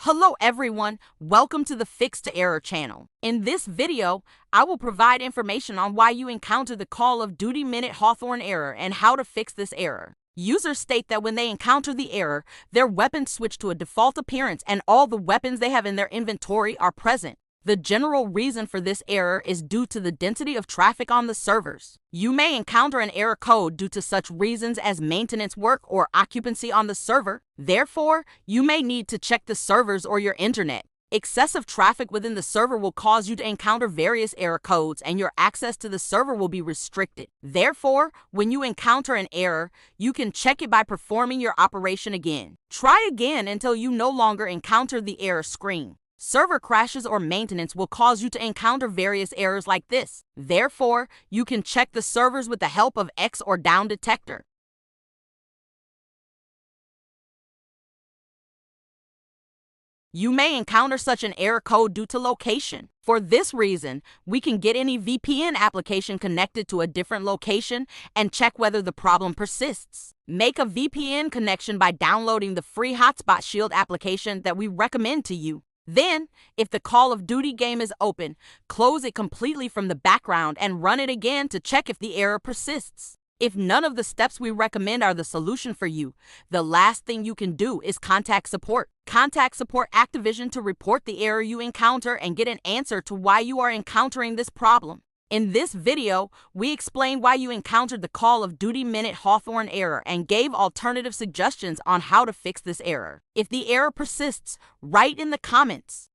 Hello everyone, welcome to the Fix to Error channel. In this video, I will provide information on why you encounter the Call of Duty Minot Hawthorne error and how to fix this error. Users state that when they encounter the error, their weapons switch to a default appearance and all the weapons they have in their inventory are present. The general reason for this error is due to the density of traffic on the servers. You may encounter an error code due to such reasons as maintenance work or occupancy on the server. Therefore, you may need to check the servers or your internet. Excessive traffic within the server will cause you to encounter various error codes and your access to the server will be restricted. Therefore, when you encounter an error, you can check it by performing your operation again. Try again until you no longer encounter the error screen. Server crashes or maintenance will cause you to encounter various errors like this. Therefore, you can check the servers with the help of X or down detector. You may encounter such an error code due to location. For this reason, we can get any VPN application connected to a different location and check whether the problem persists. Make a VPN connection by downloading the free Hotspot Shield application that we recommend to you. Then, if the Call of Duty game is open, close it completely from the background and run it again to check if the error persists. If none of the steps we recommend are the solution for you, the last thing you can do is contact support. Contact Support Activision to report the error you encounter and get an answer to why you are encountering this problem. In this video, we explain why you encountered the Call of Duty Minot Hawthorne error and gave alternative suggestions on how to fix this error. If the error persists, write in the comments.